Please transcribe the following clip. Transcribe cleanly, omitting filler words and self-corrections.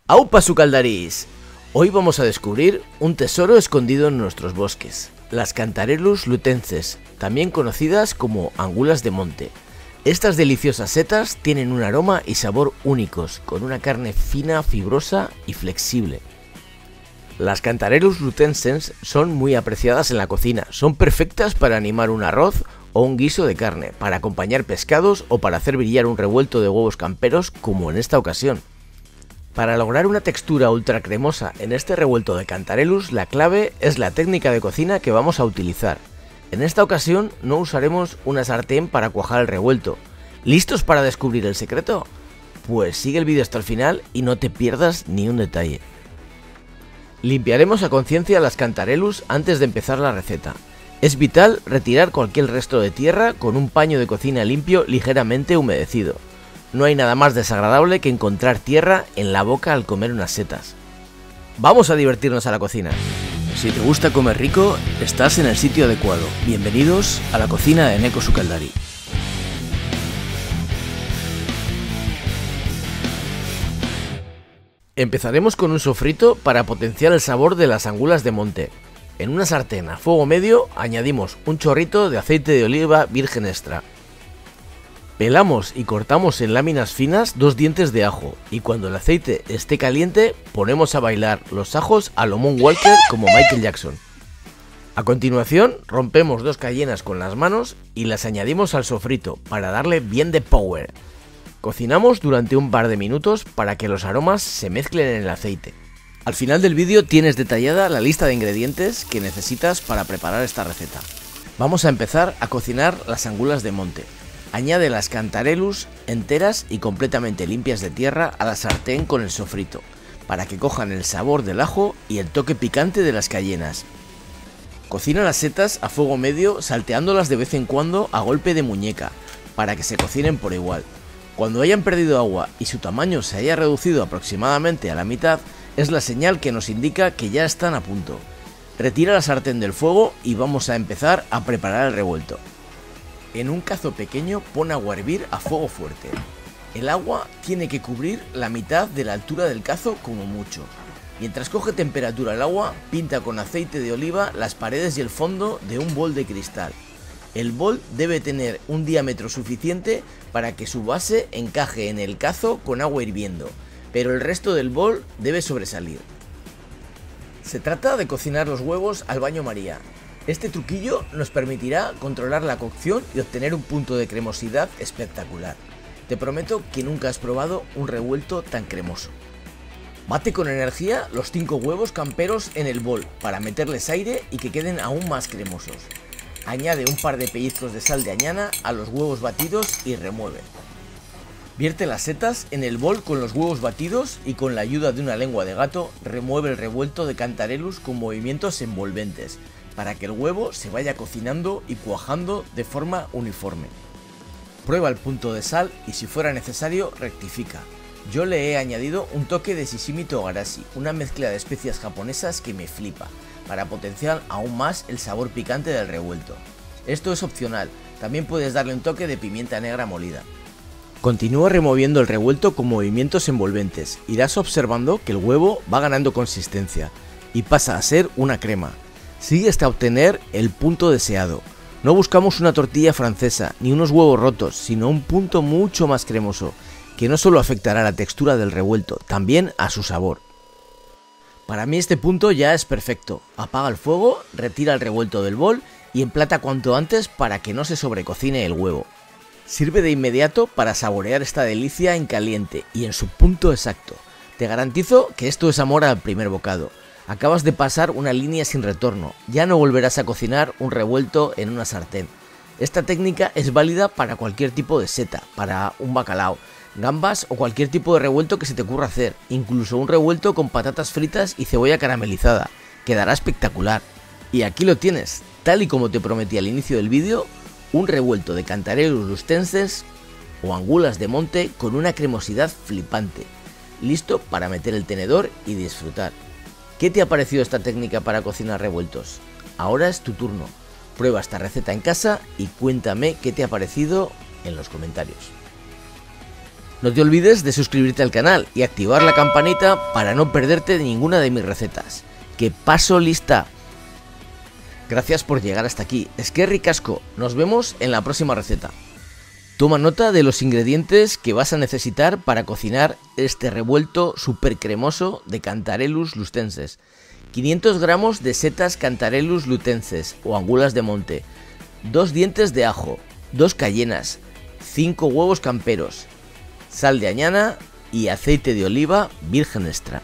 ¡Aupa sucaldarís! Hoy vamos a descubrir un tesoro escondido en nuestros bosques, las Cantarellus lutensis, también conocidas como angulas de monte. Estas deliciosas setas tienen un aroma y sabor únicos, con una carne fina, fibrosa y flexible. Las Cantarellus lutensis son muy apreciadas en la cocina, son perfectas para animar un arroz o un guiso de carne, para acompañar pescados o para hacer brillar un revuelto de huevos camperos como en esta ocasión. Para lograr una textura ultra cremosa en este revuelto de Cantarellus, la clave es la técnica de cocina que vamos a utilizar. En esta ocasión no usaremos una sartén para cuajar el revuelto. ¿Listos para descubrir el secreto? Pues sigue el vídeo hasta el final y no te pierdas ni un detalle. Limpiaremos a conciencia las Cantarellus antes de empezar la receta. Es vital retirar cualquier resto de tierra con un paño de cocina limpio ligeramente humedecido. No hay nada más desagradable que encontrar tierra en la boca al comer unas setas. Vamos a divertirnos a la cocina. Si te gusta comer rico, estás en el sitio adecuado. Bienvenidos a la cocina de Neko Sukaldari. Empezaremos con un sofrito para potenciar el sabor de las angulas de monte. En una sartén a fuego medio añadimos un chorrito de aceite de oliva virgen extra. Pelamos y cortamos en láminas finas 2 dientes de ajo y cuando el aceite esté caliente ponemos a bailar los ajos a lo Moonwalker como Michael Jackson. A continuación rompemos 2 cayenas con las manos y las añadimos al sofrito para darle bien de power. Cocinamos durante un par de minutos para que los aromas se mezclen en el aceite. Al final del vídeo tienes detallada la lista de ingredientes que necesitas para preparar esta receta. Vamos a empezar a cocinar las angulas de monte. Añade las Cantarellus enteras y completamente limpias de tierra a la sartén con el sofrito, para que cojan el sabor del ajo y el toque picante de las cayenas. Cocina las setas a fuego medio salteándolas de vez en cuando a golpe de muñeca, para que se cocinen por igual. Cuando hayan perdido agua y su tamaño se haya reducido aproximadamente a la mitad, es la señal que nos indica que ya están a punto. Retira la sartén del fuego y vamos a empezar a preparar el revuelto. En un cazo pequeño pon agua a hervir a fuego fuerte. El agua tiene que cubrir la mitad de la altura del cazo como mucho. Mientras coge temperatura el agua, pinta con aceite de oliva las paredes y el fondo de un bol de cristal. El bol debe tener un diámetro suficiente para que su base encaje en el cazo con agua hirviendo, pero el resto del bol debe sobresalir. Se trata de cocinar los huevos al baño María. Este truquillo nos permitirá controlar la cocción y obtener un punto de cremosidad espectacular. Te prometo que nunca has probado un revuelto tan cremoso. Bate con energía los 5 huevos camperos en el bol para meterles aire y que queden aún más cremosos. Añade un par de pellizcos de sal de añana a los huevos batidos y remueve. Vierte las setas en el bol con los huevos batidos y con la ayuda de una lengua de gato remueve el revuelto de Cantarellus con movimientos envolventes, para que el huevo se vaya cocinando y cuajando de forma uniforme. Prueba el punto de sal y si fuera necesario rectifica. Yo le he añadido un toque de Shishimi Togarashi, una mezcla de especias japonesas que me flipa, para potenciar aún más el sabor picante del revuelto. Esto es opcional, también puedes darle un toque de pimienta negra molida. Continúa removiendo el revuelto con movimientos envolventes, irás observando que el huevo va ganando consistencia y pasa a ser una crema. Sigue hasta obtener el punto deseado. No buscamos una tortilla francesa ni unos huevos rotos, sino un punto mucho más cremoso, que no solo afectará a la textura del revuelto, también a su sabor. Para mí este punto ya es perfecto. Apaga el fuego, retira el revuelto del bol y emplata cuanto antes para que no se sobrecocine el huevo. Sirve de inmediato para saborear esta delicia en caliente y en su punto exacto. Te garantizo que esto es amor al primer bocado. Acabas de pasar una línea sin retorno, ya no volverás a cocinar un revuelto en una sartén. Esta técnica es válida para cualquier tipo de seta, para un bacalao, gambas o cualquier tipo de revuelto que se te ocurra hacer, incluso un revuelto con patatas fritas y cebolla caramelizada, quedará espectacular. Y aquí lo tienes, tal y como te prometí al inicio del vídeo, un revuelto de Cantarellus lutensis o angulas de monte con una cremosidad flipante, listo para meter el tenedor y disfrutar. ¿Qué te ha parecido esta técnica para cocinar revueltos? Ahora es tu turno. Prueba esta receta en casa y cuéntame qué te ha parecido en los comentarios. No te olvides de suscribirte al canal y activar la campanita para no perderte ninguna de mis recetas. ¡Que paso lista! Gracias por llegar hasta aquí. Eskerrik asko. Nos vemos en la próxima receta. Toma nota de los ingredientes que vas a necesitar para cocinar este revuelto súper cremoso de Cantarellus lutensis. 500 gramos de setas Cantarellus lutensis o angulas de monte, 2 dientes de ajo, 2 cayenas, 5 huevos camperos, sal de añana y aceite de oliva virgen extra.